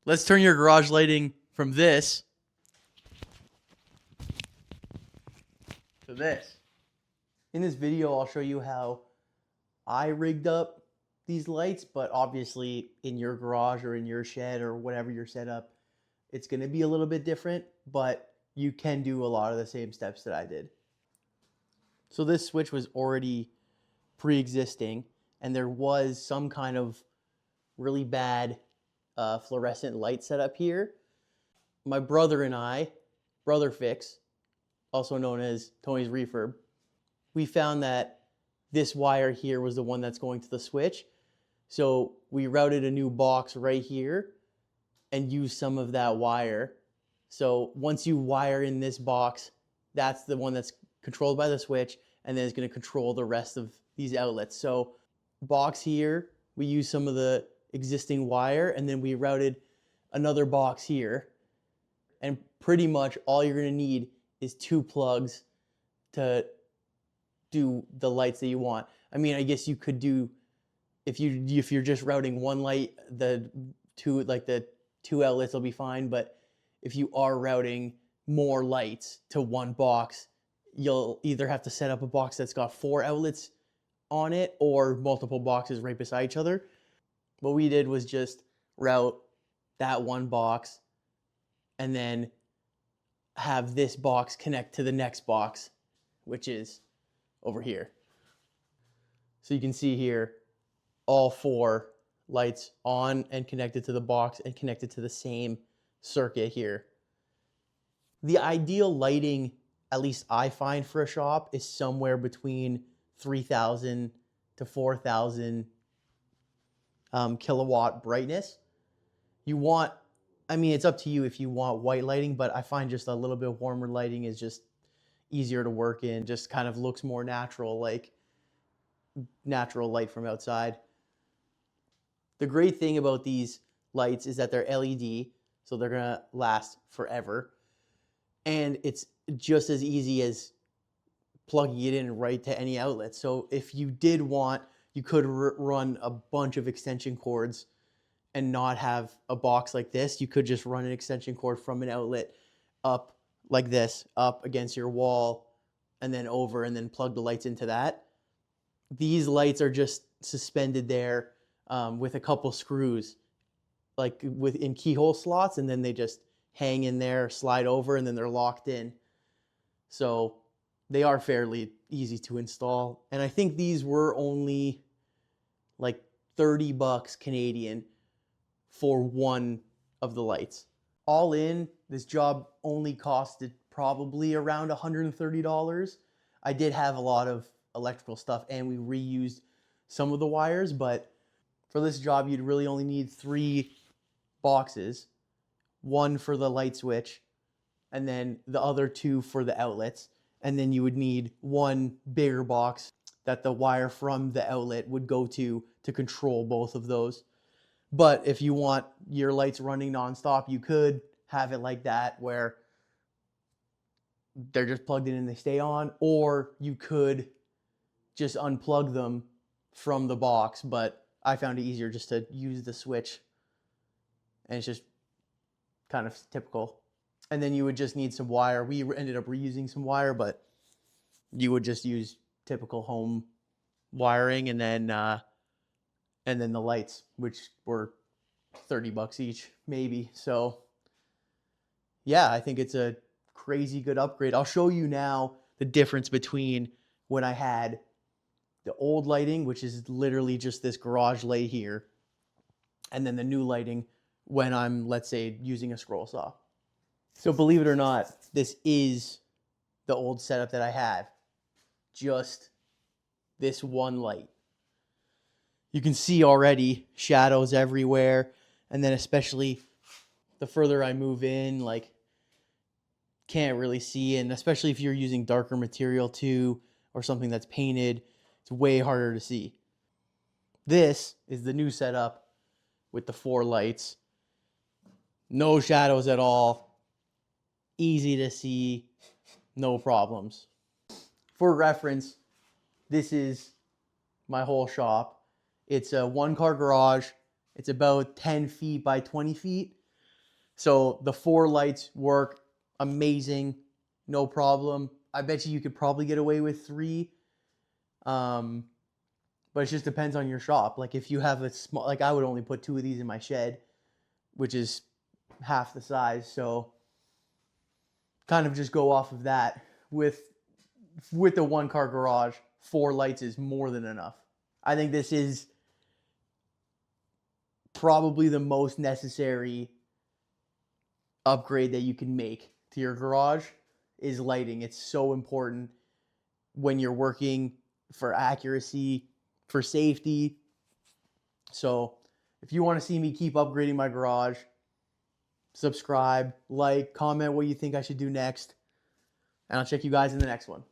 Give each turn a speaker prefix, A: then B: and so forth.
A: Let's turn your garage lighting from this to this. In this video, I'll show you how I rigged up these lights, but obviously in your garage or in your shed or whatever your setup, it's going to be a little bit different, but you can do a lot of the same steps that I did. So this switch was already pre-existing, and there was some kind of really bad fluorescent light set up here. My brother and I, Brother Fix, also known as Tony's Refurb, we found that this wire here was the one that's going to the switch. So we routed a new box right here and used some of that wire. So once you wire in this box, that's the one that's controlled by the switch, and then it's going to control the rest of these outlets. So box here, we used some of the existing wire, and then we routed another box here. And pretty much all you're going to need is 2 plugs to do the lights that you want. I mean, I guess you could do, if you're just routing one light, the two outlets will be fine. But if you are routing more lights to one box, you'll either have to set up a box that's got 4 outlets on it or multiple boxes right beside each other. What we did was just route that one box and then have this box connect to the next box, which is over here. So you can see here, all 4 lights on and connected to the box and connected to the same circuit here. The ideal lighting, at least I find for a shop, is somewhere between 3,000 to 4,000 kilowatt brightness. You want, I mean, it's up to you if you want white lighting, but I find just a little bit warmer lighting is just easier to work in, just kind of looks more natural, like natural light from outside. The great thing about these lights is that they're LED, so they're gonna last forever. And it's just as easy as plugging it in right to any outlet. So if you did want, you could run a bunch of extension cords and not have a box like this. You could just run an extension cord from an outlet up like this, up against your wall, and then over, and then plug the lights into that. These lights are just suspended there with a couple screws, like in keyhole slots, and then they just hang in there, slide over, and then they're locked in. So they are fairly easy to install. And I think these were only like $30 Canadian for one of the lights. All in, this job only costed probably around $130. I did have a lot of electrical stuff and we reused some of the wires, but for this job, you'd really only need 3 boxes, 1 for the light switch, and then the other 2 for the outlets. And then you would need 1 bigger box that the wire from the outlet would go to control both of those. But if you want your lights running nonstop, you could have it like that where they're just plugged in and they stay on, or you could just unplug them from the box. But I found it easier just to use the switch, and it's just kind of typical. And then you would just need some wire. We ended up reusing some wire, but you would just use typical home wiring, and then the lights, which were $30 each, maybe. So yeah, I think it's a crazy good upgrade. I'll show you now the difference between when I had the old lighting, which is literally just this garage light here, and then the new lighting when I'm, let's say, using a scroll saw. So believe it or not, this is the old setup that I had. Just this one light. You can see already shadows everywhere. And then especially the further I move in, like, can't really see. And especially if you're using darker material too, or something that's painted, it's way harder to see. This is the new setup with the 4 lights. No shadows at all. Easy to see. No problems. For reference, this is my whole shop. It's a 1-car garage. It's about 10 feet by 20 feet. So the 4 lights work amazing, no problem. I bet you could probably get away with 3. But it just depends on your shop. Like if you have a small, like I would only put 2 of these in my shed, which is half the size. So kind of just go off of that. With the 1-car garage, 4 lights is more than enough. I think this is probably the most necessary upgrade that you can make to your garage is lighting. It's so important when you're working for accuracy, for safety. So if you want to see me keep upgrading my garage, subscribe, like, comment what you think I should do next, and I'll check you guys in the next one.